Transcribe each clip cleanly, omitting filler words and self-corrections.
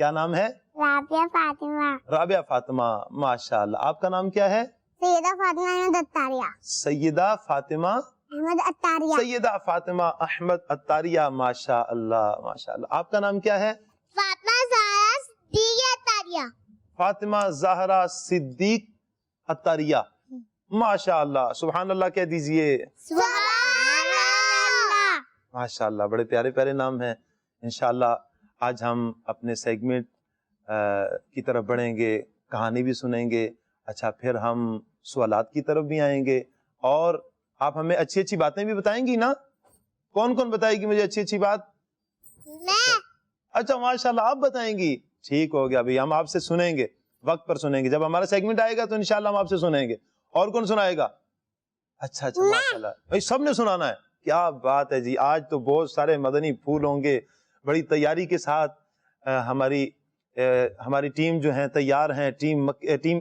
کیا نام ہے؟ رابعہ فاطمہ. رابعہ فاطمہ. ماشاء اللہ. آپ کا نام کیا ہے؟ سیدہ فاطمہ احمد اتاریہ. سیدہ فاطمہ احمد اتاریہ. سیدہ فاطمہ احمد اتاریہ. ماشاء اللہ ماشاء اللہ. آپ کا نام کیا ہے؟ فاطمہ زہرا صدیق اتاریہ. فاطمہ زہرا صدیق اتاریہ. ماشاء اللہ. سبحان اللہ کہہ دیجئے. سبحان اللہ. ماشاء اللہ. بڑے پیارے پیارے نام ہیں. انشاءاللہ آج ہم اپنے سیگمنٹ کی طرف بڑھیں گے, کہانی بھی سنیں گے. اچھا, پھر ہم سوالات کی طرف بھی آئیں گے, اور آپ ہمیں اچھی اچھی باتیں بھی بتائیں گی نا. کون کون بتائے گی مجھے اچھی اچھی بات؟ میں. اچھا ماشاءاللہ آپ بتائیں گی. ٹھیک ہو گیا بھئی, ہم آپ سے سنیں گے, وقت پر سنیں گے. جب ہمارا سیگمنٹ آئے گا تو انشاءاللہ ہم آپ سے سنیں گے. اور کون سنائے گا؟ اچھا اچھا ماشاءاللہ بھئی سب نے سنانا ہے. کیا بات ہے جی. آج تو بہت سارے مدنی پھول ہوں گے. بڑی تیاری کے ساتھ ہماری ٹیم جو ہیں تیار ہیں. ٹیم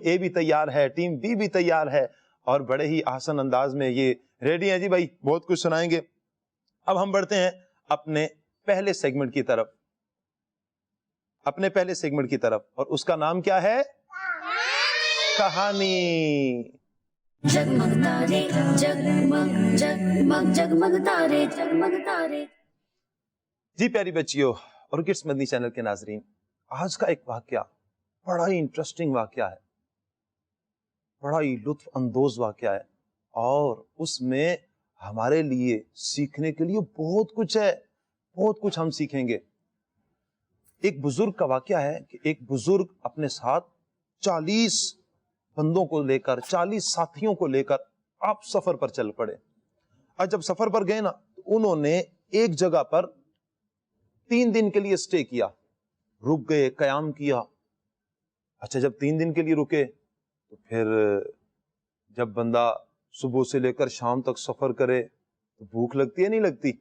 اے بھی تیار ہے, ٹیم بی بھی تیار ہے, اور بڑے ہی آسان انداز میں یہ ریڈی ہیں جی بھائی, بہت کچھ سنائیں گے. اب ہم بڑھتے ہیں اپنے پہلے سیگمنٹ کی طرف, اور اس کا نام کیا ہے؟ کہانی. جگمگ تارے جگمگ جگمگ جگمگ تارے جگمگ تارے. جی پیاری بچیوں اور کڈس مدنی چینل کے ناظرین, آج کا ایک واقعہ بڑا ہی انٹرسٹنگ واقعہ ہے, بڑا ہی لطف اندوز واقعہ ہے, اور اس میں ہمارے لیے سیکھنے کے لیے بہت کچھ ہے. بہت کچھ ہم سیکھیں گے. ایک بزرگ کا واقعہ ہے کہ ایک بزرگ اپنے ساتھ 40 بندوں کو لے کر, 40 ساتھیوں کو لے کر آپ سفر پر چل پڑے. اور جب سفر پر گئے نا, انہوں نے ایک جگہ پر 3 دن کے لیے سٹے کیا, رک گئے, قیام کیا. اچھا, جب 3 دن کے لیے رکے تو پھر جب بندہ صبح سے لے کر شام تک سفر کرے تو بھوک لگتی ہے نہیں لگتی؟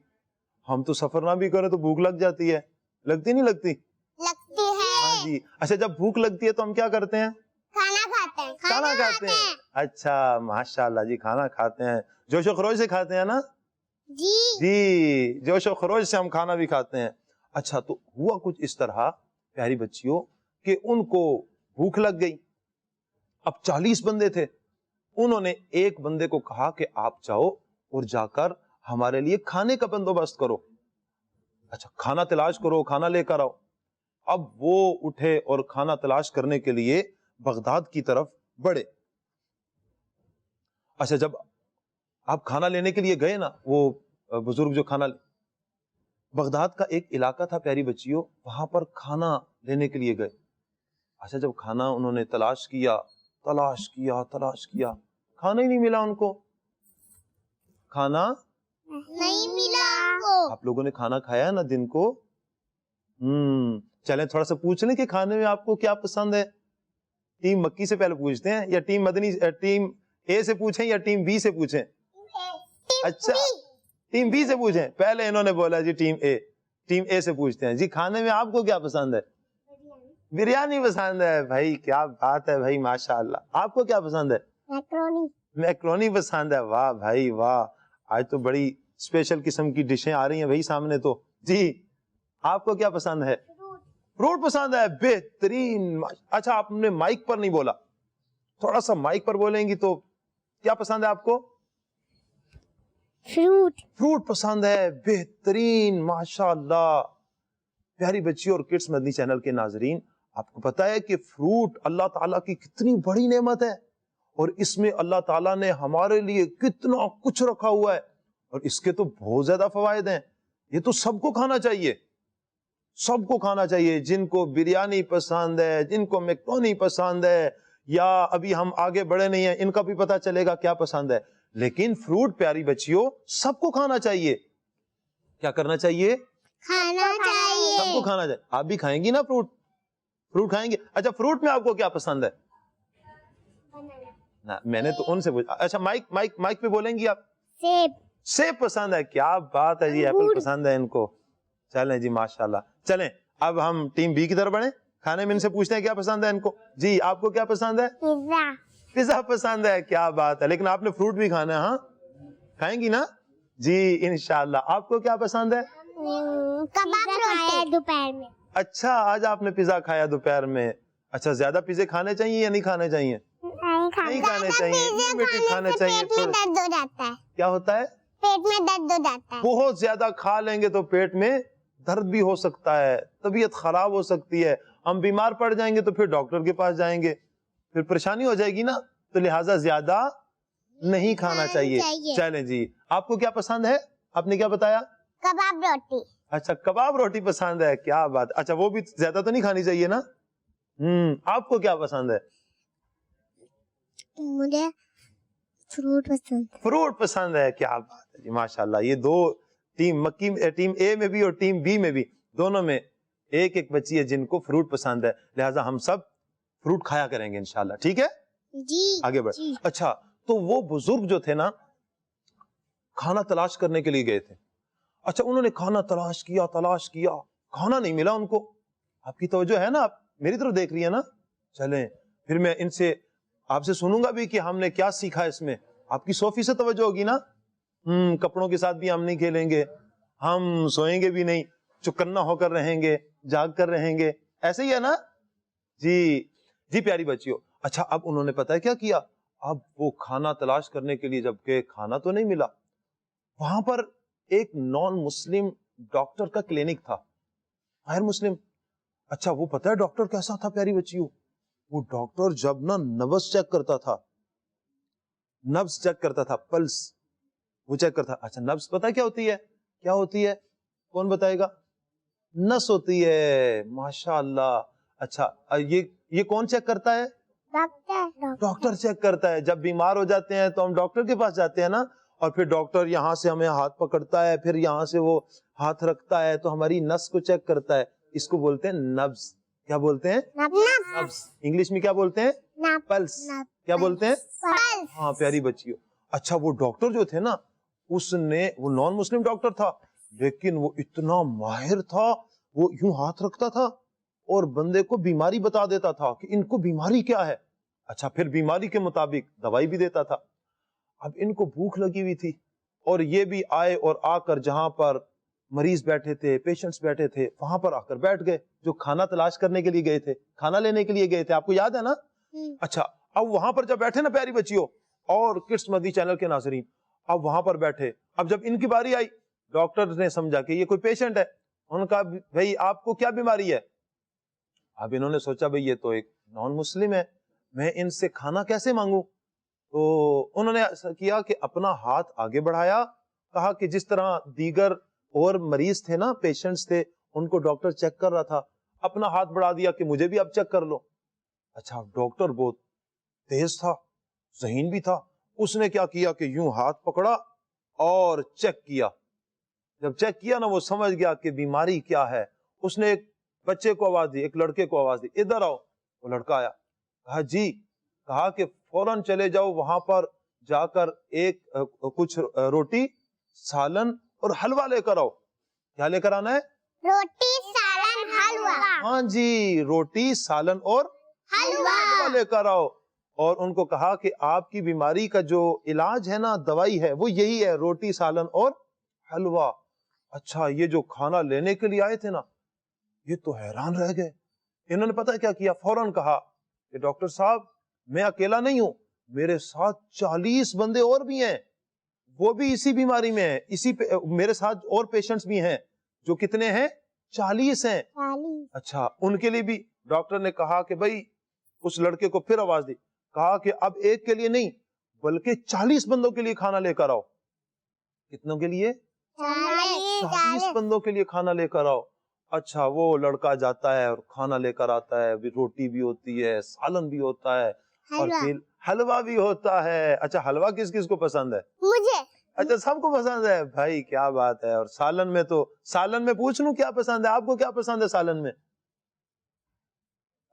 ہم تو سفر نہ بھی کریں تو بھوک لگ جاتی ہے, لگتی نہیں لگتی؟ لگتی ہے. ہاں جی. اچھا, جب بھوک لگتی ہے تو ہم کیا کرتے ہیں؟ کھانا کھاتے ہیں. کھانا کھاتے ہیں. اچھا ماشاءاللہ جی, کھانا کھاتے ہیں, جوش و خروش سے کھاتے ہیں نا جی, جوش و خروش سے ہم کھانا بھی کھاتے ہیں. اچھا, تو ہوا کچھ اس طرح پیاری بچیوں کہ ان کو بھوک لگ گئی. اب 40 بندے تھے. انہوں نے ایک بندے کو کہا کہ آپ جاؤ اور جا کر ہمارے لیے کھانے کا بندوبست کرو. اچھا, کھانا تلاش کرو, کھانا لے کر آؤ. اب وہ اٹھے اور کھانا تلاش کرنے کے لیے بغداد کی طرف بڑھے. اچھا, جب آپ کھانا لینے کے لیے گئے نا, وہ بزرگ جو بغداد کا ایک علاقہ تھا پیاری بچیوں, وہاں پر کھانا لینے کے لیے گئے. اچھا, جب کھانا انہوں نے تلاش کیا, کھانا ہی نہیں ملا ان کو. کھانا نہیں ملا. آپ لوگوں نے کھانا کھایا نا دن کو؟ چلیں تھوڑا سا پوچھ لیں کہ کھانے میں آپ کو کیا پسند ہے. ٹیم مکی سے پہلے پوچھتے ہیں, یا ٹیم اے سے پوچھیں یا ٹیم بی سے پوچھیں؟ اچھا, ٹیم بی سے پوچھیں. پہلے انہوں نے بولا جی ٹیم اے سے پوچھتے ہیں. جی, کھانے میں آپ کو کیا پسند ہے؟ بریانی پسند ہے. بھائی کیا بات ہے بھائی, ماشاءاللہ. آپ کو کیا پسند ہے؟ میکرونی پسند ہے. واہ بھائی واہ, آج تو بڑی اسپیشل قسم کی ڈشیں آ رہی ہیں بھائی سامنے. تو جی, آپ کو کیا پسند ہے؟ فروٹ پسند ہے. بہترین. اچھا, آپ نے مائک پر نہیں بولا, تھوڑا سا مائک پر بولیں گی تو کیا پسند ہے آپ کو؟ فروٹ پسند ہے. بہترین, ماشاءاللہ. پیاری بچی اور کڈس مدنی چینل کے ناظرین, آپ کو پتا ہے کہ فروٹ اللہ تعالیٰ کی کتنی بڑی نعمت ہے, اور اس میں اللہ تعالیٰ نے ہمارے لیے کتنا کچھ رکھا ہوا ہے, اور اس کے تو بہت زیادہ فوائد ہیں. یہ تو سب کو کھانا چاہیے, سب کو کھانا چاہیے. جن کو بریانی پسند ہے, جن کو میکرونی پسند ہے, یا ابھی ہم آگے بڑھے نہیں ہیں, ان کا بھی پتا چلے گا کیا پسند ہے. لیکن فروٹ پیاری بچیوں سب کو کھانا چاہیے. کیا کرنا چاہیے؟ کھانا چاہیے. سب کو کھانا چاہیے. آپ بھی کھائیں گی نا فروٹ کھائیں گے. اچھا, فروٹ میں آپ کو کیا پسند ہے؟ میں نے تو ان سے پوچھا. اچھا, مائک پہ بولیں گی آپ؟ سیب پسند ہے. کیا بات ہے جی, ایپل پسند ہے ان کو. چلیں جی, ماشاءاللہ. چلیں اب ہم ٹیم بی کی طرف بڑھیں. کھانے میں ان سے پوچھتے ہیں کیا پسند ہے ان کو. جی, آپ کو کیا پسند ہے؟ پیزا پسند ہے. کیا بات ہے, لیکن آپ نے فروٹ بھی کھانا ہے. ہاں, کھائیں گی نا جی انشاءاللہ. آپ کو کیا پسند ہے؟ کباب روٹی دوپہر میں. اچھا آج آپ نے پیزا کھایا دوپہر میں. اچھا زیادہ پیزے کھانے چاہیے یا نہیں کھانے چاہیے؟ نہیں کھانے چاہیے, لمیٹڈ کھانے چاہیے. پیٹ میں درد ہو جاتا ہے, کیا ہوتا ہے؟ پیٹ میں درد ہو جاتا ہے. بہت زیادہ کھا لیں گے تو پیٹ میں درد بھی ہو سکتا ہے, طبیعت خراب ہو سکتی ہے, ہم بیمار پڑ جائیں گے تو پھر ڈاکٹر کے پاس جائیں گے, پھر پریشانی ہو جائے گی نا. تو لہٰذا زیادہ نہیں کھانا چاہیے. چلیں جی, آپ کو کیا پسند ہے؟ آپ نے کیا بتایا؟ کباب روٹی. اچھا کباب روٹی پسند ہے, کیا بات. اچھا وہ بھی زیادہ تو نہیں کھانی چاہیے نا. آپ کو کیا پسند ہے؟ مجھے فروٹ پسند. فروٹ پسند ہے, کیا بات ہے جی, ماشاءاللہ. یہ دو ٹیم ٹیم اے میں بھی اور ٹیم بی میں بھی, دونوں میں ایک ایک بچی ہے جن کو فروٹ پسند ہے. لہٰذا ہم سب فروٹ کھایا کریں گے انشاءاللہ. ٹھیک ہے, جی آگے بڑھ. اچھا تو وہ بزرگ جو تھے نا, کھانا تلاش کرنے کے لیے گئے تھے. اچھا انہوں نے کھانا تلاش کیا, کھانا نہیں ملا ان کو. آپ کی توجہ ہے نا, آپ میری طرف دیکھ رہی ہے نا. چلیں پھر میں ان سے آپ سے سنوں گا بھی کہ ہم نے کیا سیکھا اس میں. آپ کی 100% توجہ ہوگی نا. کپڑوں کے ساتھ بھی ہم نہیں کھیلیں گے, ہم سوئیں گے بھی نہیں, چکنا ہو کر رہیں گے, جاگ کر رہیں گے, ایسے ہی ہے نا جی. جی پیاری بچیوں, اچھا اب انہوں نے پتہ ہے کیا کیا, اب وہ کھانا تلاش کرنے کے لیے, جبکہ کھانا تو نہیں ملا, وہاں پر ایک نان مسلم ڈاکٹر کا کلینک تھا, غیر مسلم. اچھا وہ پتہ ہے ڈاکٹر کیسا تھا پیاری بچیوں؟ وہ ڈاکٹر جب نا نبض چیک کرتا تھا, پلس وہ چیک کرتا. اچھا نبض پتہ کیا ہوتی ہے؟ کیا ہوتی ہے, کون بتائے گا؟ نس ہوتی ہے, ماشاءاللہ. اچھا یہ کون چیک کرتا ہے؟ ڈاکٹر چیک کرتا ہے. جب بیمار ہو جاتے ہیں تو ہم ڈاکٹر کے پاس جاتے ہیں نا, اور پھر ڈاکٹر یہاں سے ہمیں ہاتھ پکڑتا ہے, پھر یہاں سے وہ ہاتھ رکھتا ہے تو ہماری نس کو چیک کرتا ہے. اس کو بولتے ہیں نبض. کیا بولتے ہیں؟ نبض. انگلش میں کیا بولتے ہیں؟ پلس. کیا بولتے ہیں؟ ہاں پیاری بچیوں. اچھا وہ ڈاکٹر جو تھے نا, وہ نان مسلم ڈاکٹر تھا, لیکن وہ اتنا ماہر تھا, وہ یوں ہاتھ رکھتا تھا اور بندے کو بیماری بتا دیتا تھا کہ ان کو بیماری کیا ہے. اچھا پھر بیماری کے مطابق دوائی بھی دیتا تھا. اب ان کو بھوک لگی ہوئی تھی, اور یہ بھی آئے اور آ کر جہاں پر مریض بیٹھے تھے, پیشنٹس بیٹھے تھے, وہاں پر آ کر بیٹھ گئے, جو کھانا تلاش کرنے کے لیے گئے تھے, کھانا لینے کے لیے گئے تھے. آپ کو یاد ہے نا؟ اچھا اب وہاں پر جب بیٹھے نا پیاری بچیوں اور کڈس مدنی چینل کے ناظرین, اب وہاں پر بیٹھے, اب جب ان کی باری آئی, ڈاکٹر نے سمجھا کہ یہ کوئی پیشنٹ ہے, ان کا بھائی آپ کو کیا بیماری ہے. اب انہوں نے سوچا بھائی یہ تو ایک نان مسلم ہے, میں ان سے کھانا کیسے مانگوں. تو انہوں نے ایسا کیا کہ اپنا ہاتھ آگے بڑھایا, کہا کہ جس طرح دیگر اور مریض تھے نا, پیشنٹس تھے, ان کو ڈاکٹر چیک کر رہا تھا, اپنا ہاتھ بڑھا دیا کہ مجھے بھی اب چیک کر لو. اچھا ڈاکٹر بہت تیز تھا, ذہین بھی تھا, اس نے کیا کیا کہ یوں ہاتھ پکڑا اور چیک کیا. جب چیک کیا نا, وہ سمجھ گیا کہ بیماری کیا ہے. اس نے ایک بچے کو آواز دی, ایک لڑکے کو آواز دی, ادھر آؤ. وہ لڑکا آیا, کہا جی, کہا کہ فوراً چلے جاؤ وہاں پر جا کر ایک کچھ روٹی, سالن اور حلوہ لے کر آؤ. کیا لے کر آنا ہے؟ روٹی سالن حلوہ. ہاں جی, روٹی سالن اور حلوہ لے کر آؤ. اور ان کو کہا کہ آپ کی بیماری کا جو علاج ہے نا, دوائی ہے, وہ یہی ہے, روٹی سالن اور حلوہ. اچھا یہ جو کھانا لینے کے لیے آئے تھے نا, یہ تو حیران رہ گئے. انہوں نے پتہ کیا کیا, فوراً کہا کہ ڈاکٹر صاحب میں اکیلا نہیں ہوں, میرے ساتھ 40 بندے اور بھی ہیں, وہ بھی اسی بیماری میں ہیں, میرے ساتھ اور پیشنٹس بھی ہیں, جو کتنے ہیں؟ 40 ہیں. اچھا ان کے لیے بھی ڈاکٹر نے کہا کہ بھائی, اس لڑکے کو پھر آواز دی, کہا کہ اب ایک کے لیے نہیں بلکہ 40 بندوں کے لیے کھانا لے کر آؤ. کتنوں کے لیے؟ 40 بندوں کے لیے کھانا لے کر آؤ. اچھا وہ لڑکا جاتا ہے اور کھانا لے کر آتا ہے, روٹی بھی ہوتی ہے, سالن بھی ہوتا ہے, اور پھر حلوہ بھی ہوتا ہے. اچھا حلوہ کس کس کو پسند ہے؟ مجھے. اچھا سب کو پسند ہے بھائی, کیا بات ہے. اور سالن میں پوچھ لوں کیا پسند ہے آپ کو؟ کیا پسند ہے سالن میں؟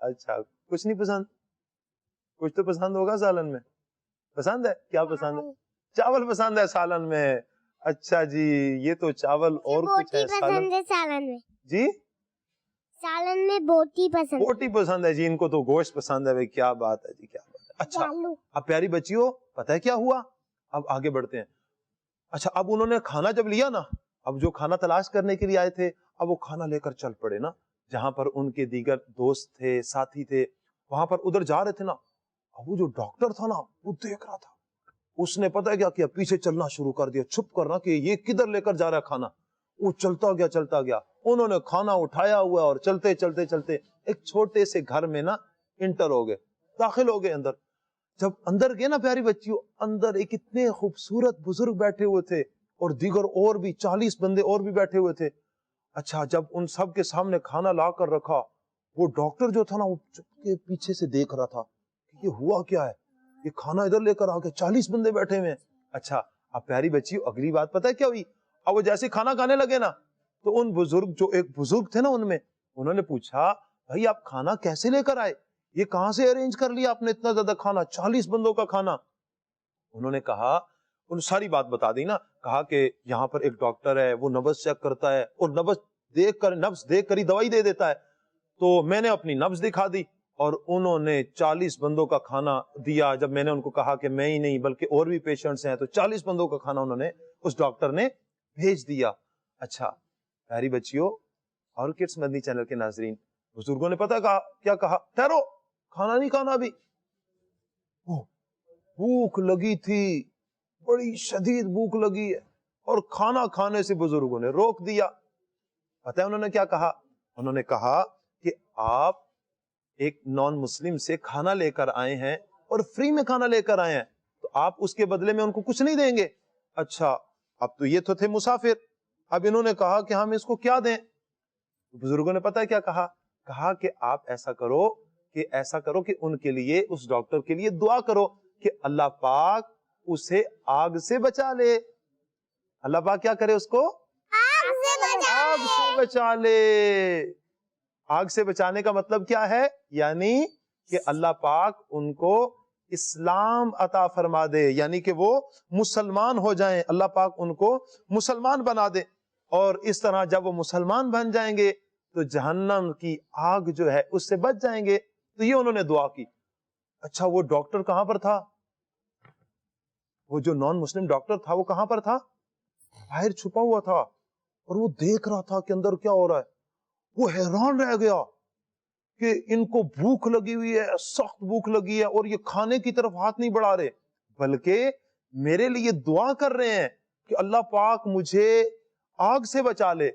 اچھا کچھ نہیں پسند, کچھ تو پسند ہوگا سالن میں. پسند ہے, کیا پسند ہے؟ چاول پسند ہے سالن میں. اچھا جی, یہ تو چاول اور کچھ ہے سالن میں. جی سالن میں بوٹی پسند. بوٹی پسند ہے جی, ان کو تو گوشت پسند ہے بھائی. کیا بات ہے جی, کیا بات ہے. اچھا اب پیاری بچیوں پتہ ہے کیا ہوا, اب آگے بڑھتے ہیں. اچھا اب انہوں نے کھانا جب لیا نا, اب جو کھانا تلاش کرنے کے لیے آئے تھے, اب وہ کھانا لے کر چل پڑے نا. جہاں پر ان کے دیگر دوست تھے، ساتھی تھے، وہاں پر ادھر جا رہے تھے نا، وہ جو ڈاکٹر تھا نا وہ دیکھ رہا تھا، اس نے پتہ ہے کیا کیا، پیچھے چلنا شروع کر دیا، چھپ کرنا کہ یہ کدھر لے کر جا رہا ہے کھانا. وہ چلتا گیا. انہوں نے کھانا اٹھایا ہوا اور چلتے ایک چھوٹے سے گھر میں نا انٹر ہو گئے، داخل ہو گئے اندر. جب اندر گئے نا پیاری بچیوں، اندر ایک اتنے خوبصورت بزرگ بیٹھے ہوئے تھے اور دیگر اور بھی 40 بندے اور بھی بیٹھے ہوئے تھے. اچھا، جب ان سب کے سامنے کھانا لا کر رکھا، وہ ڈاکٹر جو تھا نا وہ چپ کے پیچھے سے دیکھ رہا تھا کہ یہ ہوا کیا ہے، یہ کھانا ادھر لے کر آ گیا، 40 بندے بیٹھے ہوئے ہیں. اچھا، اب پیاری بچی اگلی بات پتہ ہے کیا ہوئی؟ اب وہ جیسے کھانا کھانے لگے نا تو ان بزرگ، جو ایک بزرگ تھے نا ان میں، انہوں نے پوچھا بھائی آپ کھانا کیسے لے کر آئے، یہ کہاں سے ارینج کر لیا آپ نے اتنا زیادہ کھانا، 40 بندوں کا کھانا؟ انہوں نے کہا، ان ساری بات بتا دی نا، کہا کہ یہاں پر ایک ڈاکٹر ہے، وہ نبض چیک کرتا ہے اور نبض دیکھ کر ہی دوائی دے دیتا ہے. تو میں نے اپنی نبض دکھا دی اور انہوں نے 40 بندوں کا کھانا دیا. جب میں نے ان کو کہا کہ میں ہی نہیں بلکہ اور بھی پیشنٹس ہیں، تو 40 بندوں کا کھانا انہوں نے، اس ڈاکٹر نے بھیج دیا. اچھا پیاری بچیوں اور کڈس مدنی چینل کے ناظرین، بزرگوں نے پتا کیا کہا؟ ٹھہرو، کھانا نہیں کھانا ابھی. بھوک لگی تھی، بڑی شدید بھوک لگی ہے، اور کھانا کھانے سے بزرگوں نے روک دیا. پتہ ہے انہوں نے کیا کہا؟ انہوں نے کہا کہ آپ ایک نان مسلم سے کھانا لے کر آئے ہیں اور فری میں کھانا لے کر آئے ہیں، تو آپ اس کے بدلے میں ان کو کچھ نہیں دیں گے. اچھا، اب تو یہ تو تھے مسافر، اب انہوں نے کہا کہ ہم اس کو کیا دیں؟ بزرگوں نے پتہ ہے کیا کہا؟ کہا کہ آپ ایسا کرو کہ ان کے لیے، اس ڈاکٹر کے لیے دعا کرو کہ اللہ پاک اسے آگ سے بچا لے. اللہ پاک کیا کرے؟ اس کو آگ سے بچا لے. آگ سے بچانے کا مطلب کیا ہے؟ یعنی کہ اللہ پاک ان کو اسلام عطا فرما دے، یعنی کہ وہ مسلمان ہو جائیں، اللہ پاک ان کو مسلمان بنا دے. اور اس طرح جب وہ مسلمان بن جائیں گے تو جہنم کی آگ جو ہے اس سے بچ جائیں گے. تو یہ انہوں نے دعا کی. اچھا، وہ ڈاکٹر کہاں پر تھا؟ وہ جو نان مسلم ڈاکٹر تھا وہ کہاں پر تھا؟ باہر چھپا ہوا تھا، اور وہ دیکھ رہا تھا کہ اندر کیا ہو رہا ہے. وہ حیران رہ گیا کہ ان کو بھوک لگی ہوئی ہے، سخت بھوک لگی ہے، اور یہ کھانے کی طرف ہاتھ نہیں بڑھا رہے بلکہ میرے لیے دعا کر رہے ہیں کہ اللہ پاک مجھے آگ سے بچا لے.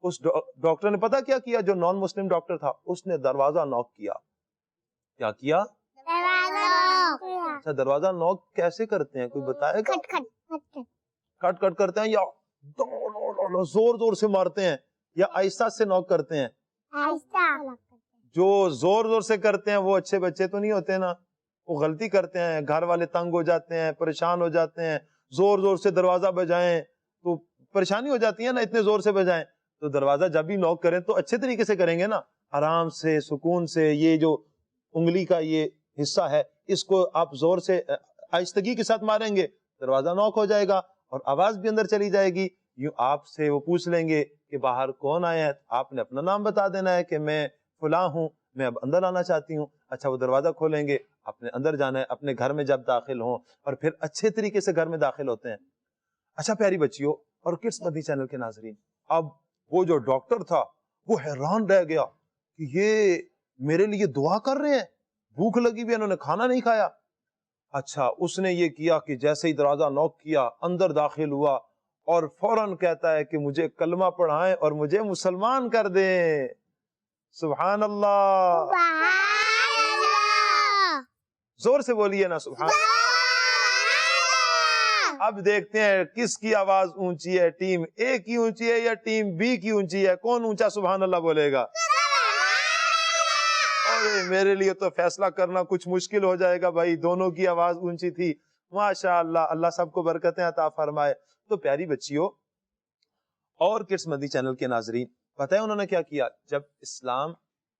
اس ڈاکٹر نے پتا کیا کیا؟ جو نان مسلم ڈاکٹر تھا اس نے دروازہ نوک کیا. کیا کیا؟ اچھا، دروازہ نوک کیسے کرتے ہیں کوئی بتائے گا؟ کٹ کٹ کرتے ہیں یا زور زور سے مارتے ہیں یا آہستہ سے نوک کرتے ہیں؟ جو زور زور سے کرتے ہیں وہ اچھے بچے تو نہیں ہوتے نا، وہ غلطی کرتے ہیں، گھر والے تنگ ہو جاتے ہیں، پریشان ہو جاتے ہیں. زور زور سے دروازہ بجائیں تو پریشانی ہو جاتی ہے نا، اتنے زور سے بجائیں. تو دروازہ جب بھی نوک کریں تو اچھے طریقے سے کریں گے نا، آرام سے، سکون سے. یہ جو انگلی کا یہ حصہ ہے اس کو آپ زور سے آہستگی کے ساتھ ماریں گے، دروازہ نوک ہو جائے گا اور آواز بھی اندر چلی جائے گی. یوں آپ سے وہ پوچھ لیں گے کہ باہر کون آیا ہے، آپ نے اپنا نام بتا دینا ہے کہ میں فلاں ہوں، میں اب اندر آنا چاہتی ہوں. اچھا، وہ دروازہ کھولیں گے، اپنے اندر جانا ہے. اپنے گھر میں جب داخل ہوں اور پھر اچھے طریقے سے گھر میں داخل ہوتے ہیں. اچھا پیاری بچیوں اور کڈس مدنی چینل کے ناظرین، اب وہ جو ڈاکٹر تھا وہ حیران رہ گیا کہ یہ میرے لیے دعا کر رہے ہیں، بھوک لگی ہوئی، انہوں نے کھانا نہیں کھایا. اچھا، اس نے یہ کیا کہ جیسے ہی دروازہ نوک کیا، اندر داخل ہوا اور فوراً کہتا ہے کہ مجھے کلمہ پڑھائیں اور مجھے مسلمان کر دیں. سبحان اللہ، زور سے بولیے نا سبحان اللہ. اب دیکھتے ہیں کس کی آواز اونچی ہے، ٹیم اے کی اونچی ہے یا ٹیم بی کی اونچی ہے؟ کون اونچا سبحان اللہ بولے گا؟ ارے میرے لیے تو فیصلہ کرنا کچھ مشکل ہو جائے گا بھائی، دونوں کی آواز اونچی تھی. ماشاء اللہ، اللہ سب کو برکتیں عطا فرمائے. تو پیاری بچیوں اور کڈس مدنی چینل کے ناظرین، پتہ ہے انہوں نے کیا کیا؟ جب اسلام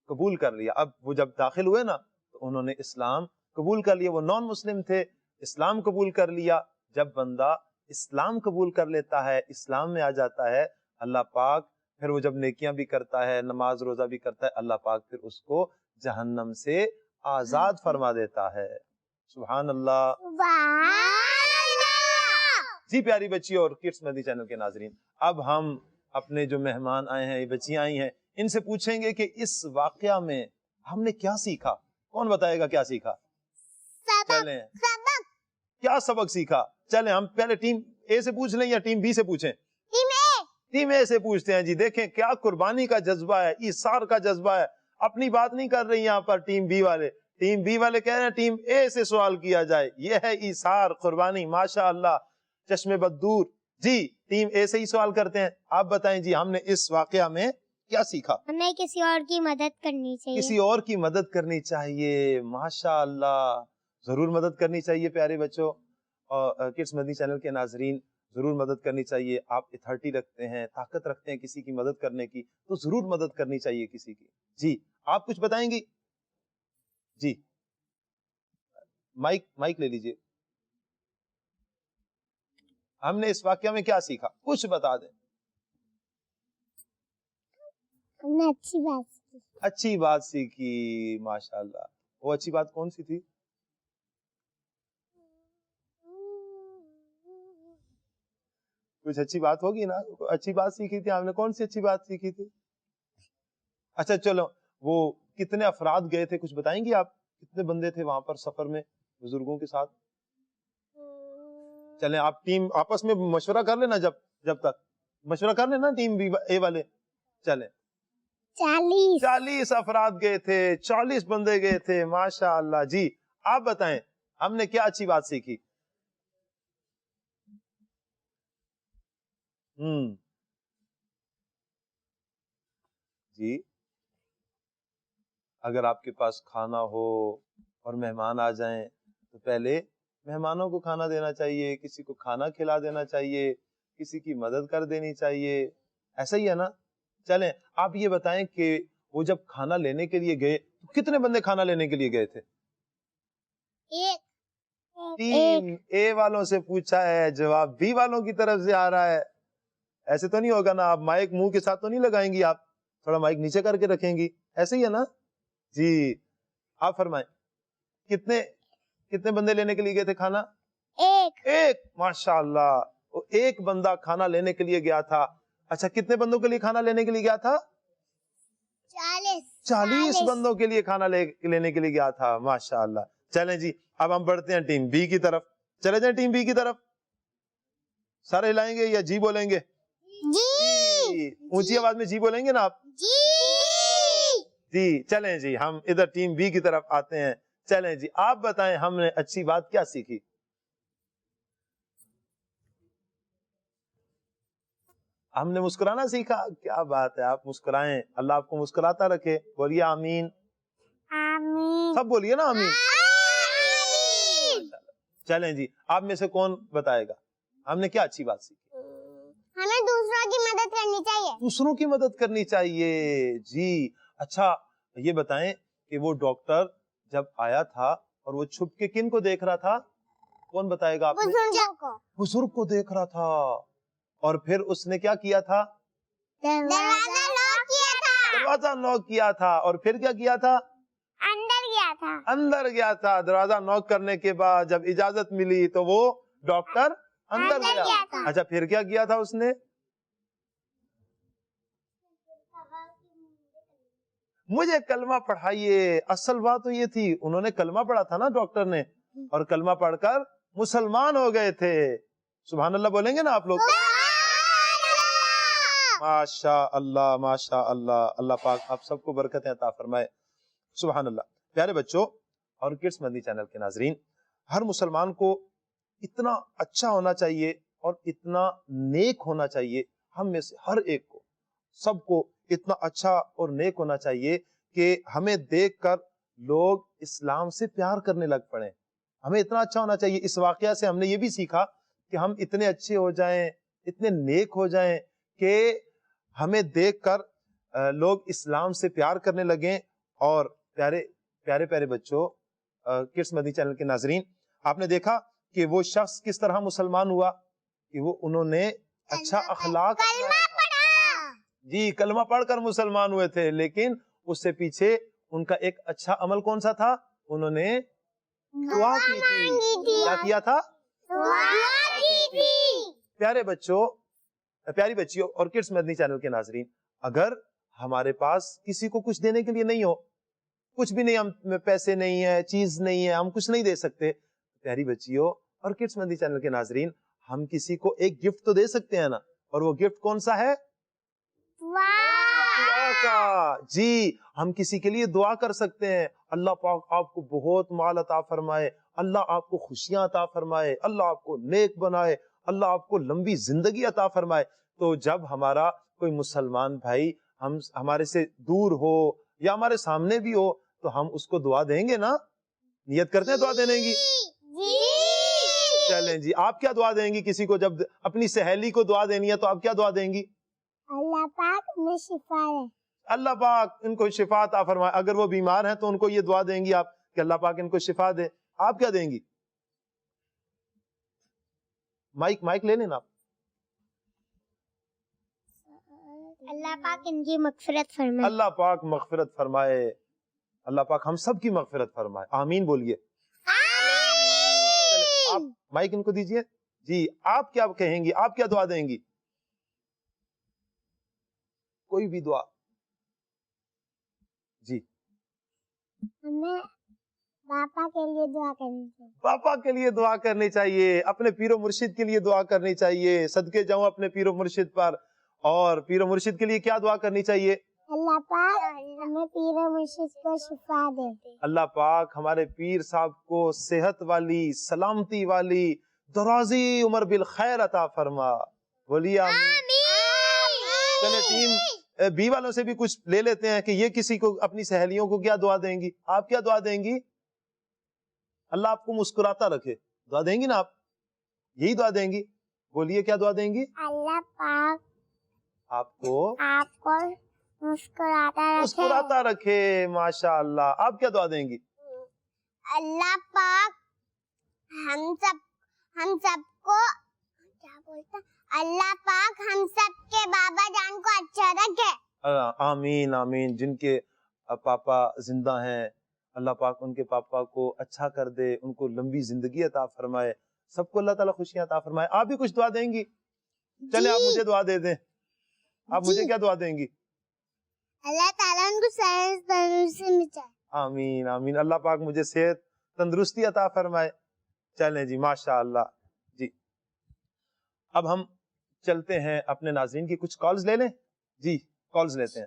قبول کر لیا، اب وہ جب داخل ہوئے نا تو انہوں نے اسلام قبول کر لیا. وہ نان مسلم تھے، اسلام قبول کر لیا. جب بندہ اسلام قبول کر لیتا ہے، اسلام میں آ جاتا ہے، اللہ پاک پھر وہ جب نیکیاں بھی کرتا ہے، نماز روزہ بھی کرتا ہے، اللہ پاک پھر اس کو جہنم سے آزاد فرما دیتا ہے. سبحان اللہ. جی پیاری بچی اور کڈس مدنی چینل کے ناظرین، اب ہم اپنے جو مہمان آئے ہیں، یہ بچیاں آئی ہیں، ان سے پوچھیں گے کہ اس واقعہ میں ہم نے کیا سیکھا. کون بتائے گا کیا سیکھا؟ چلیں سبق کیا سبق سیکھا. چلیں ہم پہلے ٹیم اے سے پوچھ لیں یا ٹیم بی سے پوچھیں؟ ٹیم اے سے پوچھتے ہیں. جی دیکھیں کیا قربانی کا جذبہ ہے, ایثار کا جذبہ ہے. اپنی بات نہیں کر رہی یہاں پر ٹیم بی والے. ٹیم بی والے کہہ رہے ہیں ٹیم اے سے سوال کیا جائے. یہ ہے ایثار, قربانی. ماشاء اللہ, چشم بدور. جی ٹیم اے سے ہی سوال کرتے ہیں. آپ بتائیں جی ہم نے اس واقعہ میں کیا سیکھا؟ ہمیں کسی اور کی مدد کرنی چاہیے. کسی اور کی مدد کرنی چاہیے. ماشاء اللہ, ضرور مدد کرنی چاہیے پیارے بچوں. اور کڈس مدنی چینل کے ناظرین, ضرور مدد کرنی چاہیے. آپ اتھارٹی رکھتے ہیں, طاقت رکھتے ہیں کسی کی مدد کرنے کی, تو ضرور مدد کرنی چاہیے کسی کی. جی آپ کچھ بتائیں گی؟ جی مائک لے لیجئے. ہم نے اس واقعہ میں کیا سیکھا, کچھ بتا دیں. ہم نے اچھی بات کی. اچھی بات سیکھی. ماشاء اللہ, وہ اچھی بات کون سی تھی؟ کچھ اچھی بات ہوگی نا. اچھی بات سیکھی تھی ہم نے. کون سی اچھی بات سیکھی تھی؟ اچھا چلو, وہ کتنے افراد گئے تھے کچھ بتائیں گی آپ؟ کتنے بندے تھے وہاں پر سفر میں بزرگوں کے ساتھ؟ چلیں آپ ٹیم آپس میں مشورہ کر لینا, جب تک مشورہ کر لینا ٹیم بی اے والے. چلیں 40 افراد گئے تھے, 40 بندے گئے تھے. ماشاء اللہ. جی آپ بتائیں ہم نے کیا اچھی بات سیکھی؟ جی اگر آپ کے پاس کھانا ہو اور مہمان آ جائیں تو پہلے مہمانوں کو کھانا دینا چاہیے, کسی کو کھانا کھلا دینا چاہیے, کسی کی مدد کر دینی چاہیے. ایسا ہی ہے نا. چلیں آپ یہ بتائیں کہ وہ جب کھانا لینے کے لیے گئے تو کتنے بندے کھانا لینے کے لیے گئے تھے؟ ٹیم اے والوں سے پوچھا ہے, جواب بی والوں کی طرف سے آ رہا ہے. ایسے تو نہیں ہوگا نا, آپ مائک منہ کے ساتھ تو نہیں لگائیں گی, آپ تھوڑا مائک نیچے کر کے رکھیں گی. ایسے ہی ہے نا. جی آپ فرمائیں کتنے بندے لینے کے لیے گئے تھے کھانا؟ ایک. ماشاء اللہ, وہ ایک بندہ کھانا لینے کے لیے گیا تھا. اچھا کتنے بندوں کے لیے کھانا لینے کے لیے گیا تھا؟ 40 بندوں کے لیے کھانا لینے کے لیے گیا تھا. ماشاء اللہ. چلیں جی اب ہم بڑھتے ہیں ٹیم بی کی طرف. چلے جائیں ٹیم بی کی طرف. سارے ہلائیں گے یا جی بولیں گے؟ جی. اونچی آواز میں جی بولیں گے نا آپ؟ جی چلیں جی ہم ادھر ٹیم بی کی طرف آتے ہیں. چلیں جی آپ بتائیں ہم نے اچھی بات کیا سیکھی؟ ہم نے مسکرانا سیکھا. کیا بات ہے, آپ مسکرائیں, اللہ آپ کو مسکراتا رکھے. بولیے آمین. سب بولیے نا آمین. چلیں جی آپ میں سے کون بتائے گا ہم نے کیا اچھی بات سیکھی؟ ہمیں دوسروں کی مدد کرنی چاہیے. دوسروں کی مدد کرنی چاہیے. جی اچھا یہ بتائیں کہ وہ ڈاکٹر جب آیا تھا اور وہ چھپ کے کن کو دیکھ رہا تھا؟ کون بتائے گا آپ نے؟ بزرگ کو دیکھ رہا تھا. اور پھر اس نے کیا کیا تھا؟ دروازہ نوک کیا تھا. اور پھر کیا کیا تھا؟ اندر گیا تھا. دروازہ نوک کرنے کے بعد جب اجازت ملی تو وہ ڈاکٹر اندر گیا. اچھا پھر کیا کیا تھا اس نے؟ مجھے کلمہ پڑھائیے. اصل بات تو یہ تھی, انہوں نے کلمہ پڑھا تھا نا ڈاکٹر نے, اور کلمہ پڑھ کر مسلمان ہو گئے تھے. سبحان اللہ بولیں گے نا آپ لوگ؟ ماشاء اللہ ماشاء اللہ. اللہ پاک آپ سب کو برکتیں عطا فرمائے. سبحان اللہ. پیارے بچوں اور کڈس مدنی چینل کے ناظرین, ہر مسلمان کو اتنا اچھا ہونا چاہیے اور اتنا نیک ہونا چاہیے. ہم میں سے ہر ایک کو, سب کو اتنا اچھا اور نیک ہونا چاہیے کہ ہمیں دیکھ کر لوگ اسلام سے پیار کرنے لگ پڑے. ہمیں اتنا اچھا ہونا چاہیے. اس واقعہ سے ہم نے یہ بھی سیکھا کہ ہم اتنے اچھے ہو جائیں, اتنے نیک ہو جائیں کہ ہمیں دیکھ کر لوگ اسلام سے پیار کرنے لگیں. اور پیارے بچوں, کڈس مدنی چینل کے ناظرین, آپ نے دیکھا کہ وہ شخص کس طرح مسلمان ہوا کہ وہ انہوں نے اچھا اخلاق, جی کلمہ پڑھ کر مسلمان ہوئے تھے, لیکن اس سے پیچھے ان کا ایک اچھا عمل کون سا تھا؟ انہوں نے دعا کی تھی. کیا کیا تھا؟ پیارے بچوں, پیاری بچیوں اور کڈس مدنی چینل کے ناظرین, اگر ہمارے پاس کسی کو کچھ دینے کے لیے نہیں ہو, کچھ بھی نہیں, ہم پیسے نہیں ہے, چیز نہیں ہے, ہم کچھ نہیں دے سکتے, پیاری بچیوں اور کڈس مندی چینل کے ناظرین, ہم کسی کو ایک گفٹ تو دے سکتے ہیں نا, اور وہ گفٹ کون سا ہے؟ دعا کا. جی, ہم کسی کے لیے دعا کر سکتے ہیں, اللہ پاک آپ کو بہت مال عطا فرمائے, اللہ آپ کو خوشیاں عطا فرمائے, اللہ آپ کو نیک بنائے, اللہ آپ کو لمبی زندگی عطا فرمائے. تو جب ہمارا کوئی مسلمان بھائی ہمارے سے دور ہو یا ہمارے سامنے بھی ہو تو ہم اس کو دعا دیں گے نا, نیت کرتے ہیں دعا دینے کی؟ چلیں جی, آپ کیا دعا دیں گی کسی کو جب اپنی سہیلی کو دعا دینی ہے تو آپ کیا دعا دیں گی؟ اللہ پاک میں شفا ہے, اللہ پاک ان کو شفا عطا فرمائے. اگر وہ بیمار ہیں تو ان کو یہ دعا دیں گی آپ کہ اللہ پاک ان کو شفا دے. آپ کیا دیں گی؟ مائک لے لینا آپ. اللہ پاک ان کی مغفرت فرمائے. اللہ پاک مغفرت فرمائے, اللہ پاک ہم سب کی مغفرت فرمائے. آمین بولیے. آپ مائک ان کو دیجئے. جی, آپ کیا کہیں گی, آپ کیا دعا دیں گی؟ کوئی بھی دعا. جی, ہمیں پاپا کے لیے دعا کرنی چاہیے. پاپا کے لیے دعا کرنی چاہیے, اپنے پیر و مرشد کے لیے دعا کرنی چاہیے. صدقے جاؤں اپنے پیر و مرشد پر. اور پیر و مرشد کے لیے کیا دعا کرنی چاہیے؟ اللہ پاک ہمیں پیر و مرشد کو شفا دے. اللہ پاک ہمارے پیر صاحب کو صحت والی, سلامتی والی, درازی عمر بالخیر عطا فرما. بولیے آمین. چلے ٹیم بی والوں سے بھی کچھ لے لیتے ہیں کہ یہ کسی کو اپنی سہیلیوں کو کیا دعا دیں گی. آپ کیا دعا دیں گی؟ اللہ آپ کو مسکراتا رکھے. دعا دیں گی نا آپ؟ یہی دعا دیں گی. بولیے کیا دعا دیں گی؟ اللہ پاک آپ کو مسکراتا رکھے. ماشاء اللہ. آپ کیا دعا دیں گی؟ اللہ پاک ہم سب کو کیا بولتا, اللہ پاک ہم سب کے بابا جان کو اچھا رکھے. آمین آمین. جن کے پاپا زندہ ہیں اللہ پاک ان کے پاپا کو اچھا کر دے, ان کو لمبی زندگی عطا فرمائے, سب کو اللہ تعالیٰ خوشیاں عطا فرمائے. آپ بھی کچھ دعا دیں گی؟ چلے آپ مجھے دعا دے دیں. آپ مجھے کیا دعا دیں گی؟ اللہ تعالیٰ ان کو صحت تندرستی میں چاہے. آمین آمین. اللہ پاک مجھے صحت تندرستی عطا فرمائے. چلیں جی, ماشاء اللہ. جی, اب ہم چلتے ہیں اپنے ناظرین کی کچھ کالز لے لیں. جی, کالز لیتے ہیں.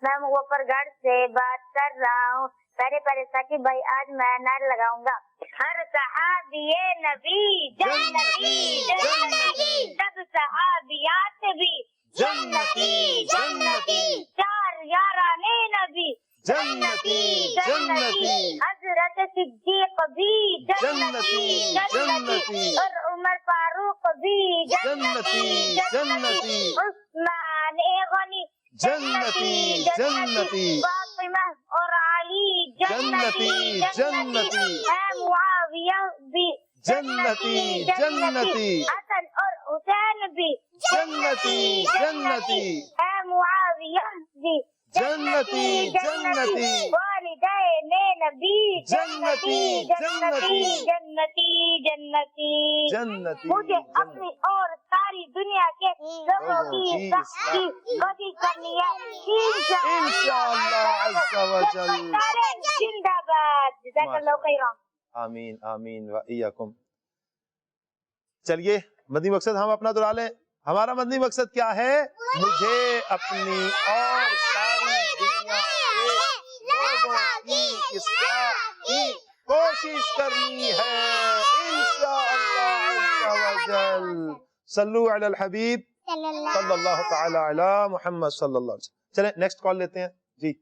میں مظفر گڑھ سے بات کر رہا ہوں. پہلے ثاقب بھائی آج میں نعرہ لگاؤں گا, ہر صحابی نبی جنتی جنتی, سب صحابیات بھی جنتی جنتی, چار یاران نبی جنتی جنتی, حضرت صدیق بھی جنتی جنتی, اور عمر فاروق بھی جنتی جنتی, عثمان غنی جنتی جنتی, فاطمہ اور علی جنتی جنتی, معاویہ بھی جنتی جنتی, حسن اور حسین بھی جنتی جنتی, معاویہ بھی جنتی جنتی, والدین نبی جنتی جنتی جنتی جنتی جنتی. مجھے اپنی اور ساری دنیا کے لوگوں کی قدر کرنی ہے انشاءاللہ عز و جل. زندہ باد. جزاک اللہ خیرا. آمین آمین و ایاکم. چلیے مدنی مقصد ہم اپنا دہرا لیں. ہمارا مدنی مقصد کیا ہے؟ مجھے اپنی اور ساری دنیا کے لوگوں کی اصلاح کی کوشش کرنی ہے انشاءاللہ عز و جل. صلو علی الحبیب صلی اللہ تعالی علی محمد صلی اللہ علیہ وسلم. چلیں نیکسٹ کال لیتے ہیں. جی,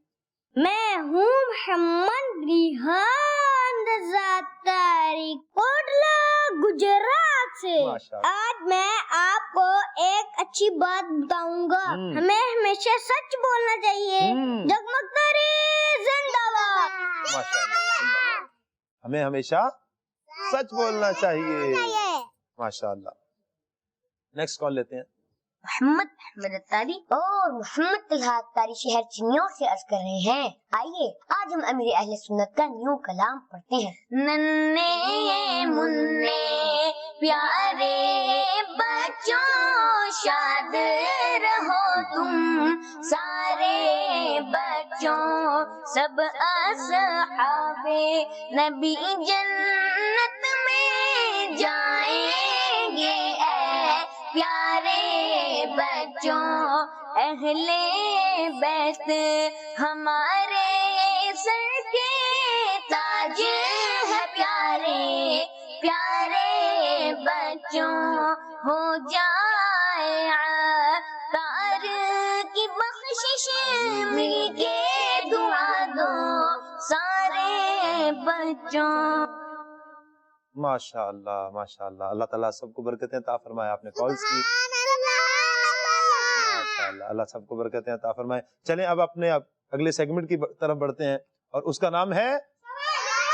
میں ہوں محمد ریحان زاتاری کوٹلا گجرات سے. آج میں آپ کو ایک اچھی بات بتاؤں گا. ہمیں ہمیشہ سچ بولنا چاہیے. جگمگ تارے زندہ باد. ہمیں ہمیشہ سچ بولنا چاہیے. ماشاء اللہ. نیکسٹ کال لیتے ہیں. محمد احمد اتاری اور محمد طلحہ اتاری شہر چنیور سے عرض کر رہے ہیں. آئیے آج ہم امیر اہل سنت کا نیو کلام پڑھتے ہیں. ننھے مننے پیارے بچوں شاد رہو تم سارے بچوں سب اصحاب نبی جنت میں جائیں گے، اے پیارے بچوں اہل بیت ہمارے سر کے تاج ہے پیارے پیارے بچوں، ہو جائے عطار کی بخشش مل کے دعا دو سارے بچوں۔ ماشاء اللہ ماشاء اللہ، اللہ تعالیٰ سب کو برکتیں عطا فرمائے۔ آپ نے کالز کی، ماشاء اللہ، اللہ سب کو برکتیں عطا فرمائے۔ چلیں اب اپنے اگلے سیگمنٹ کی طرف بڑھتے ہیں، اور اس کا نام ہے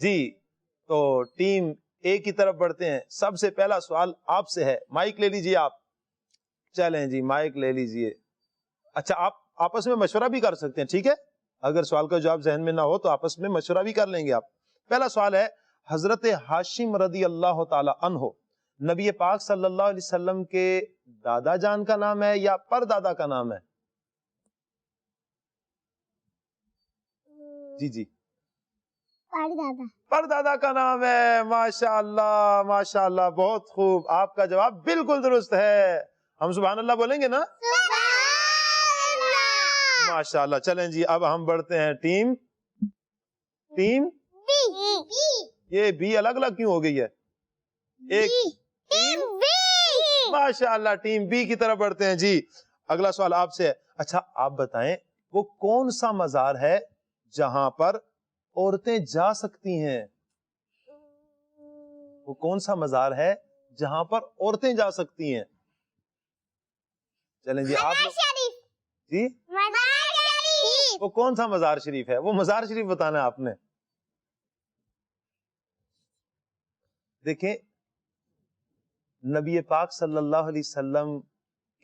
جی تو ٹیم اے کی طرف بڑھتے ہیں۔ سب سے پہلا سوال آپ سے ہے، مائک لے لیجئے آپ۔ چلیں جی مائک لے لیجئے۔ اچھا آپ آپس میں مشورہ بھی کر سکتے ہیں، ٹھیک ہے؟ اگر سوال کا جواب ذہن میں نہ ہو تو آپس میں مشورہ بھی کر لیں گے آپ۔ پہلا سوال ہے، حضرت ہاشم رضی اللہ تعالی عنہ نبی پاک صلی اللہ علیہ وسلم کے دادا جان کا نام ہے یا پردادا کا نام ہے؟ جی جی پردادا۔ پردادا کا نام ہے، ماشاءاللہ ماشاءاللہ، بہت خوب، آپ کا جواب بالکل درست ہے۔ ہم سبحان اللہ بولیں گے نا؟ ماشاءاللہ۔ چلیں جی اب ہم بڑھتے ہیں ٹیم یہ بھی الگ الگ کیوں ہو گئی ہے؟ ایک ٹیم ماشاءاللہ ٹیم بی کی طرف بڑھتے ہیں۔ جی اگلا سوال آپ سے ہے۔ اچھا آپ بتائیں وہ کون سا مزار ہے جہاں پر عورتیں جا سکتی ہیں؟ وہ کون سا مزار ہے جہاں پر عورتیں جا سکتی ہیں؟ چلیں جی آپ لوگ، جی وہ کون سا مزار شریف ہے؟ وہ مزار شریف بتانا ہے آپ نے۔ دیکھیں نبی پاک صلی اللہ علیہ وسلم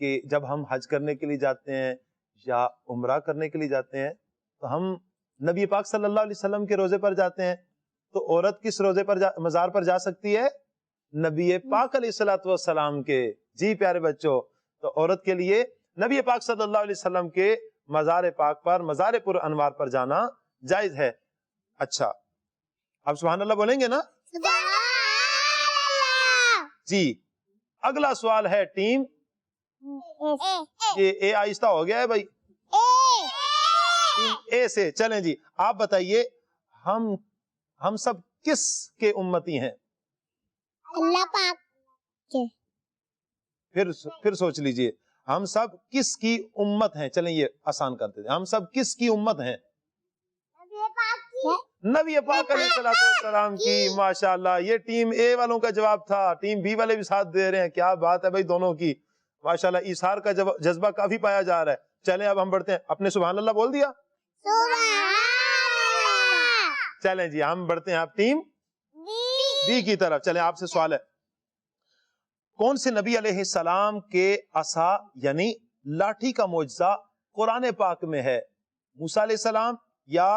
کے جب ہم حج کرنے کے لیے جاتے ہیں یا عمرہ کرنے کے لیے جاتے ہیں تو ہم نبی پاک صلی اللہ علیہ وسلم کے روزے پر جاتے ہیں، تو عورت کس روزے پر مزار پر جا سکتی ہے؟ نبی پاک علیہ الصلوۃ والسلام کے۔ جی پیارے بچوں، تو عورت کے لیے نبی پاک صلی اللہ علیہ وسلم کے مزار پاک پر، مزار پر انوار پر جانا جائز ہے۔ اچھا اب سبحان اللہ بولیں گے نا؟ جی اگلا سوال ہے ٹیم یہ اے آہستہ ہو گیا ہے بھائی، ٹیم اے سے۔ چلیں جی آپ بتائیے ہم سب کس کے امتی ہیں؟ اللہ پاک کے۔ پھر سوچ لیجئے، ہم سب کس کی امت ہیں؟ چلیں یہ آسان کرتے تھے، ہم سب کس کی امت ہیں؟ نبی پاک علیہ السلام کی۔ ماشاءاللہ یہ ٹیم اے والوں کا جواب تھا، ٹیم بی والے بھی ساتھ دے رہے ہیں، کیا بات ہے بھائی دونوں کی، ماشاءاللہ ایثار کا جذبہ کافی پایا جا رہا ہے۔ چلیں اب ہم بڑھتے ہیں، اپنے سبحان اللہ بول دیا؟ چلیں جی ہم بڑھتے ہیں آپ ٹیم بی کی طرف۔ چلیں آپ سے سوال ہے، کون سے نبی علیہ السلام کے عصا یعنی لاٹھی کا معجزہ قرآن پاک میں ہے؟ موسیٰ علیہ السلام یا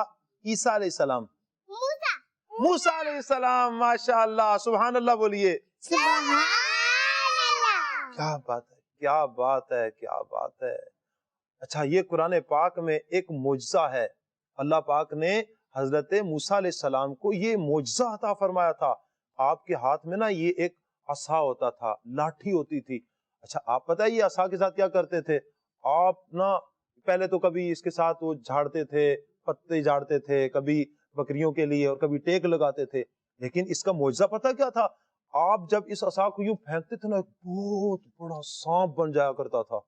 عیسیٰ علیہ السلام؟ موسیٰ علیہ السلام۔ ماشاءاللہ سبحان اللہ بولیے۔ کیا بات ہے، کیا بات ہے، کیا بات ہے۔ اچھا یہ قرآن پاک میں ایک معجزہ ہے، اللہ پاک نے حضرت موسیٰ علیہ السلام کو یہ معجزہ عطا فرمایا تھا۔ آپ کے ہاتھ میں نا یہ ایک عصا ہوتا تھا، لاٹھی ہوتی تھی۔ اچھا آپ پتہ ہے یہ عصا کے ساتھ کیا کرتے تھے؟ آپ نا پہلے تو کبھی اس کے ساتھ وہ جھاڑتے تھے، پتے جھاڑتے تھے، کبھی بکریوں کے لیے اور کبھی ٹیک لگاتے تھے، لیکن اس کا معجزہ پتہ کیا تھا؟ آپ جب اس عصا کو یوں پھینکتے تھے نا ایک بہت بڑا سانپ بن جایا کرتا تھا۔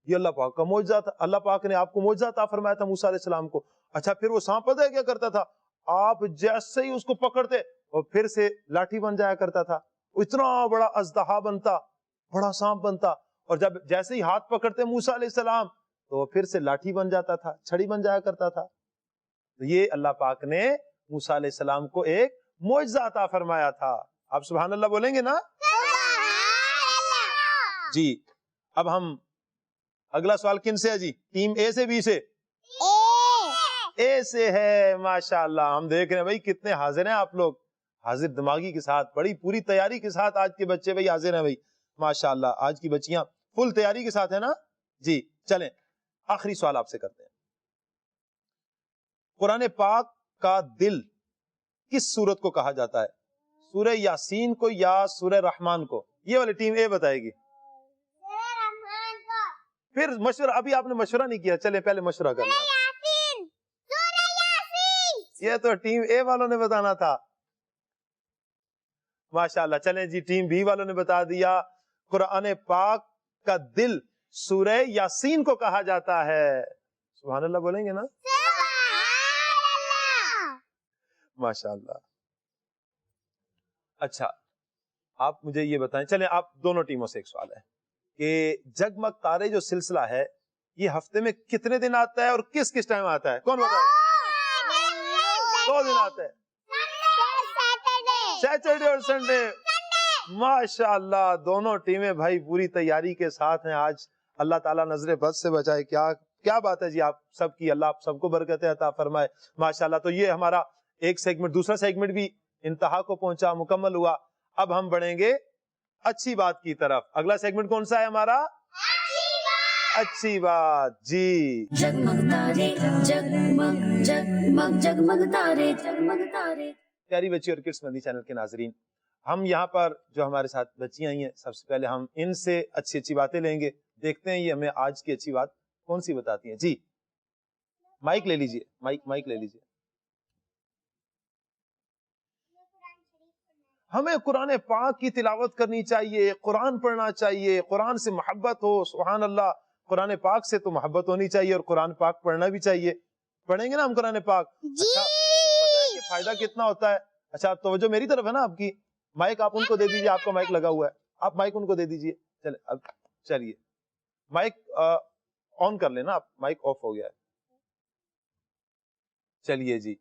یہ اللہ پاک کا معجزہ تھا، اللہ پاک نے آپ کو معجزہ عطا فرمایا تھا موسیٰ علیہ السلام کو۔ اچھا پھر وہ سانپ پتہ ہے کیا کرتا تھا؟ آپ جیسے ہی اس کو پکڑتے اور پھر سے لاٹھی بن جایا کرتا تھا، اتنا بڑا اژدہا بنتا، بڑا سانپ بنتا، اور جب جیسے ہی ہاتھ پکڑتے موسیٰ علیہ السلام تو پھر سے لاٹھی بن جاتا تھا، چھڑی بن جایا کرتا تھا۔ تو یہ اللہ پاک نے موسیٰ علیہ السلام کو ایک معجزہ عطا فرمایا تھا۔ آپ سبحان اللہ بولیں گے نا؟ جی اب ہم اگلا سوال کن سے ہے جی؟ ٹیم اے سے بی سے؟ اے سے ہے۔ ماشاءاللہ ہم دیکھ رہے ہیں بھائی کتنے حاضر ہیں آپ لوگ، حاضر دماغی کے ساتھ، بڑی پوری تیاری کے ساتھ آج کے بچے بھائی حاضر ہیں بھائی، ماشاءاللہ آج کی بچیاں فل تیاری کے ساتھ ہیں نا جی. چلیں آخری سوال آپ سے کرتے ہیں. قرآن پاک کا دل کس سورت کو کہا جاتا ہے؟ سورہ یاسین کو یا سورہ رحمان کو؟ یہ والی ٹیم اے بتائے گی. پھر مشورہ، ابھی آپ نے مشورہ نہیں کیا، چلے پہلے مشورہ کر لیں. یہ تو ٹیم اے والوں نے بتانا تھا. ماشاءاللہ. چلیں جی ٹیم بی والوں نے بتا دیا قرآن پاک کا دل سورہ یاسین کو کہا جاتا ہے. سبحان اللہ بولیں گے نا؟ ماشاءاللہ. اچھا آپ مجھے یہ بتائیں، چلیں آپ دونوں ٹیموں سے ایک سوال ہے کہ جگمگ تارے جو سلسلہ ہے یہ ہفتے میں کتنے دن آتا ہے اور کس کس ٹائم آتا ہے؟ کون بتائے؟ 2 دن آتا ہے، سیٹرڈے اور سنڈے. ماشاءاللہ دونوں ٹیمیں بھائی پوری تیاری کے ساتھ ہیں. آج اللہ تعالیٰ نظر بد سے بچائے. کیا بات ہے جی، آپ سب کی اللہ آپ سب کو برکتیں عطا فرمائے ماشاءاللہ. تو یہ ہمارا ایک سیگمنٹ، دوسرا سیگمنٹ بھی انتہا کو پہنچا، مکمل ہوا. اب ہم بڑھیں گے اچھی بات کی طرف. اگلا سیگمنٹ کون سا ہے ہمارا؟ اچھی بات. جی جگمگ تارے جگمگ جگمگ جگمگ تارے جگمگ تارے. پیاری بچی اور کڈس مدنی چینل کے ناظرین، ہم یہاں پر جو ہمارے ساتھ بچیاں آئی ہیں، سب سے پہلے ہم ان سے اچھی اچھی باتیں لیں گے. دیکھتے ہیں یہ ہمیں آج کی اچھی بات کون سی بتاتی ہیں. جی مائک لے لیجئے، مائک لے لیجئے. ہمیں قرآن پاک کی تلاوت کرنی چاہیے، قرآن پڑھنا چاہیے، قرآن سے محبت ہو. سبحان اللہ. قرآن پاک سے تو محبت ہونی چاہیے اور قرآن پاک پڑھنا بھی چاہیے. پڑھیں گے نا ہم قرآن پاک؟ اچھا پتہ ہے کہ فائدہ کتنا ہوتا ہے. اچھا آپ توجہ میری طرف ہے نا آپ کی. مائک آپ ان کو دے دیجئے، آپ کا مائک لگا ہوا ہے، آپ مائک ان کو دے دیجئے. چلے اب چلیے مائک آن کر لینا آپ، مائک آف ہو گیا ہے. چلیے جی.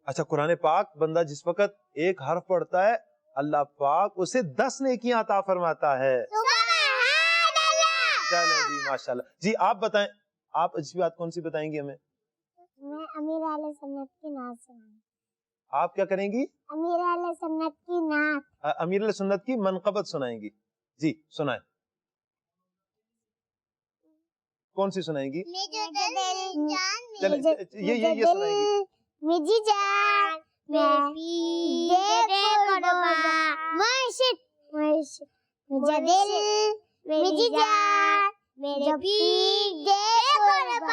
اچھا قرآن پاک بندہ جس وقت ایک حرف پڑھتا ہے اللہ پاک اسے 10 نیکیاں عطا فرماتا ہے. چلیں جی ماشاءاللہ. جی آپ بتائیں، آپ اچھی بات کون سی بتائیں گی ہمیں؟ میں امیر اہل سنت کی نعت سناؤں. آپ کیا کریں گی؟ امیر اہل سنت کی نعت. امیر علیہ سنت کی منقبت سنائیں گی. جی سنائیں. کون سی سنائیں گی؟ چلیں یہ سنائیں گی. میری جان میری جان میرے پیر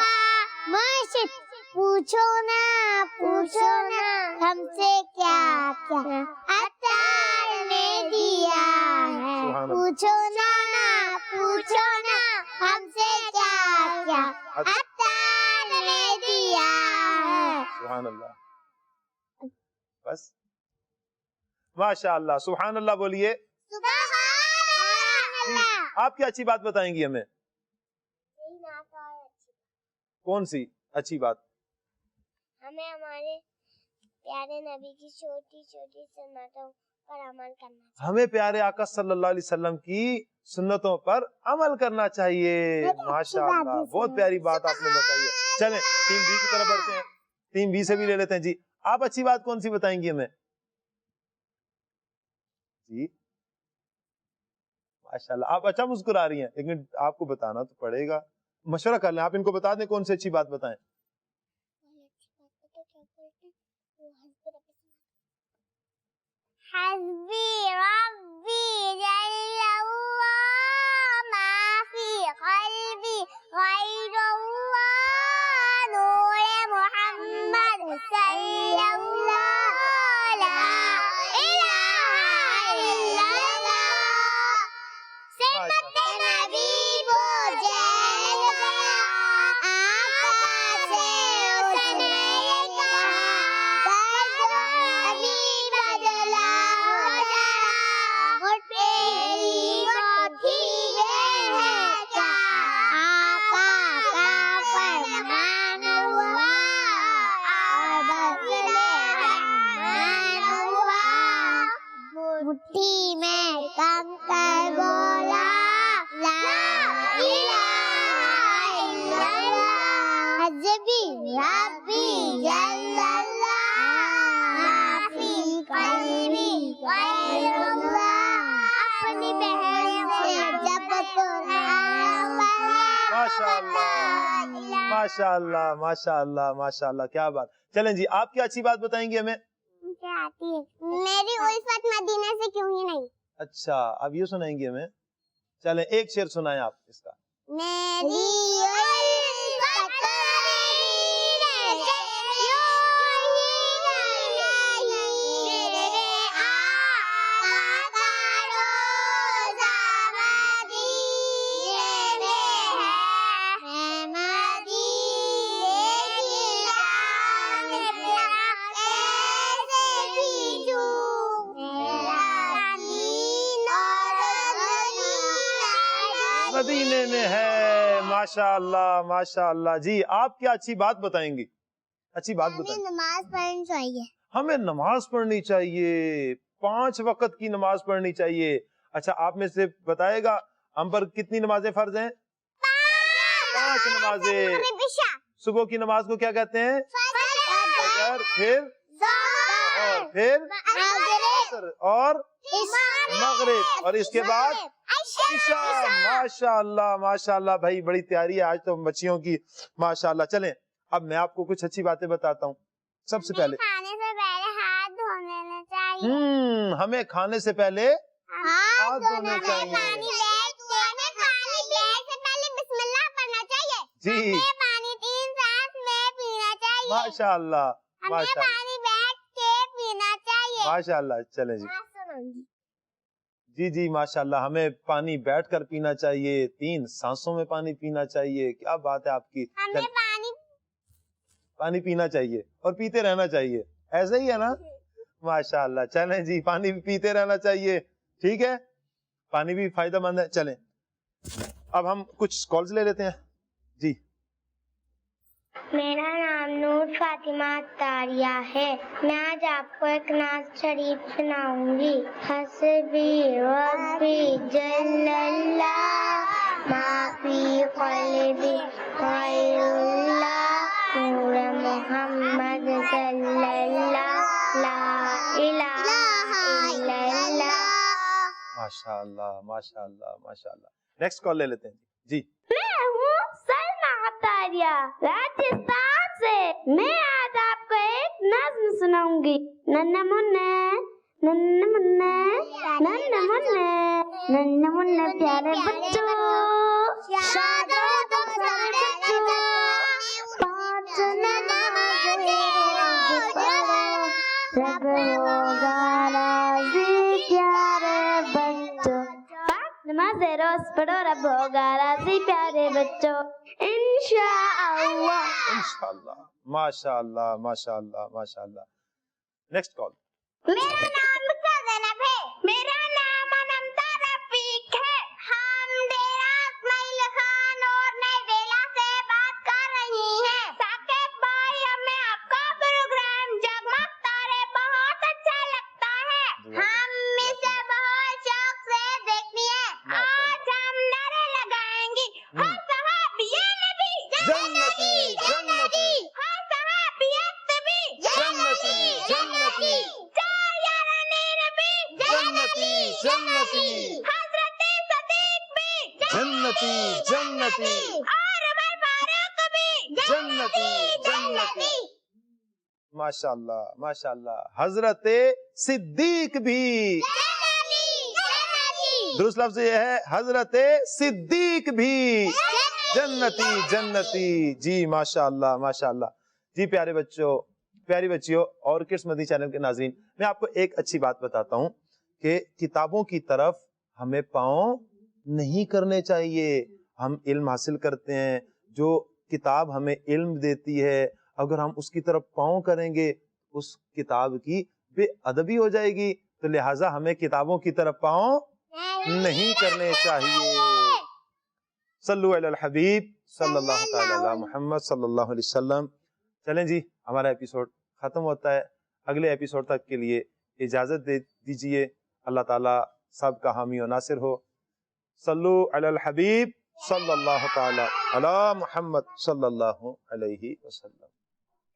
مرشد. پوچھو نا ہم سے کیا کیا عطا نے دیا ہے. پوچھو نا ہم سے کیا کیا عطا نے دیا ہے. سبحان اللہ. بس ماشاء اللہ. سبحان اللہ بولیے. آپ کیا اچھی بات بتائیں گی ہمیں؟ کون سی اچھی بات؟ ہمیں ہمارے پیارے نبی کی چھوٹی چھوٹی سنتوں پر عمل کرنا چاہیے. ہمیں پیارے آقا صلی اللہ علیہ وسلم کی سنتوں پر عمل کرنا چاہیے. ماشاءاللہ بہت پیاری بات آپ نے بتائی ہے. چلیں ٹیم بی کی طرف بڑھتے ہیں، ٹیم بی سے بھی لے لیتے ہیں. جی آپ اچھی بات کون سی بتائیں گی ہمیں؟ جی ماشاءاللہ آپ اچھا مسکرا رہی ہیں، لیکن آپ کو بتانا تو پڑے گا. مشورہ کر لیں، آپ ان کو بتا دیں کون سی اچھی بات بتائیں. حسبی ربی جل اللہ ما فی قلبی غیر اللہ نور محمد صلی اللہ لا الہ الا اللہ. سنت نبی کو جل گیا آقا سے اس نے کہا ابھی بدلا تیری موٹھی ہے کیا. آقا ماشاء اللہ ماشاء اللہ ماشاء اللہ، کیا بات. چلیں جی، آپ کیا اچھی بات بتائیں گے ہمیں؟ مجھے آتی ہے، میری الفت مدینہ سے کیوں ہی نہیں. اچھا، اب یہ سنائیں گے ہمیں؟ چلیں ایک شعر سنائیں آپ اس کا. میری مدینے میں ہے. ماشاء اللہ ماشاء اللہ. جی آپ کیا اچھی بات بتائیں گی؟ اچھی بات بتائیں. نماز پڑھنی چاہیے. ہمیں نماز پڑھنی چاہیے، 5 وقت کی نماز پڑھنی چاہیے. اچھا آپ میں سے بتائے گا ہم پر کتنی نمازیں فرض ہیں؟ 5 نمازیں. صبح کی نماز کو کیا کہتے ہیں؟ فجر، پھر عصر اور مغرب، اور اس کے بعد عشاء. ماشاء اللہ ماشاء اللہ بھائی، بڑی تیاری ہے آج تو بچیوں کی ماشاء اللہ. چلیں اب میں آپ کو کچھ اچھی باتیں بتاتا ہوں. سب سے پہلے کھانے سے پہلے ہاتھ دھو لینا چاہیے. ہمیں کھانے سے پہلے ہاتھ دھونے چاہیے. جی پانی 3 سانس میں پینا چاہیے. ماشاء اللہ ماشاء اللہ پانی بیٹھ کے پینا چاہیے. ماشاء اللہ. چلیں جی جی ماشاء اللہ، ہمیں پانی بیٹھ کر پینا چاہیے، 3 سانسوں میں پانی پینا چاہیے. کیا بات ہے آپ کی. ہمیں پانی پینا چاہیے اور پیتے رہنا چاہیے، ایسا ہی ہے نا؟ ماشاء اللہ. چلیں جی، پانی بھی پیتے رہنا چاہیے. ٹھیک ہے، پانی بھی فائدہ مند ہے. چلیں اب ہم کچھ کالز لے لیتے ہیں. جی میرا نام نور فاطمہ تاریہ ہے. میں آج آپ کو ایک نعت شریف سناؤں گی. حسبی ربی جل اللہ ما فی قلبی غیر اللہ نور محمد صلی اللہ لا الہ الا اللہ. ماشاء اللہ ماشاء اللہ ماشاء اللہ. نیکسٹ کال لے لیتے ہیں. جی میں ہوں سلمیٰ تاریہ راجستھان سے. میں آج آپ کو ایک نظم سناؤں گی. ننّے منے ننّے منے ننّے منے ننّے منے پیارے بچوں، شاد ہو تم سارے بچوں، 5 نمازیں روز پڑھو، رب ہوگا راضی پیارے بچوں. 5 نمازیں روز پڑھو، رب ہوگا راضی پیارے بچوں، انشاءاللہ. انشاءاللہ. ماشاء اللہ ماشاء اللہ ماشاء اللہ. Next call. میرا نام زینب ہے. میرا نام انمتا رفیق ہے. ہم ڈیرہ اسماعیل خان اور نئی ڈیلا سے بات کر رہی ہیں. ثاقب بھائی، ہمیں آپ کا پروگرام جگمگ تارے بہت اچھا لگتا ہے. ہم اسے بہت شوق سے دیکھتی ہیں. آج ہم نعرے لگائیں گی. ہر صحابی نبی جنتی جنتی ہر صحابی نبی جنتی جنتی جنتی جنتی حضرت صدیق بھی جنتی جنتی اور عمر فاروق بھی جنتی جنتی. ماشاء اللہ ماشاء اللہ. حضرت صدیق بھی، درست لفظ یہ ہے، حضرت صدیق بھی جنتی جنتی. جی ماشاء اللہ ماشاء اللہ. جی پیارے بچوں، پیاری بچیوں اور کڈس مدنی چینل کے ناظرین، میں آپ کو ایک اچھی بات بتاتا ہوں کہ کتابوں کی طرف ہمیں پاؤں نہیں کرنے چاہیے. ہم علم حاصل کرتے ہیں، جو کتاب ہمیں علم دیتی ہے، اگر ہم اس کی طرف پاؤں کریں گے اس کتاب کی بے ادبی ہو جائے گی. تو لہٰذا ہمیں کتابوں کی طرف پاؤں نہیں کرنے چاہیے. صلو علی الحبیب صلی اللہ تعالی علی محمد صلی اللہ علیہ وسلم. چلیں جی، ہمارا ایپیسوڈ ختم ہوتا ہے. اگلے ایپیسوڈ تک کے لیے اجازت دے دیجئے. اللہ تعالیٰ سب کا حامی و ناصر ہو. صلو علی الحبیب صلی اللہ تعالی علی محمد صلی اللہ علیہ وسلم.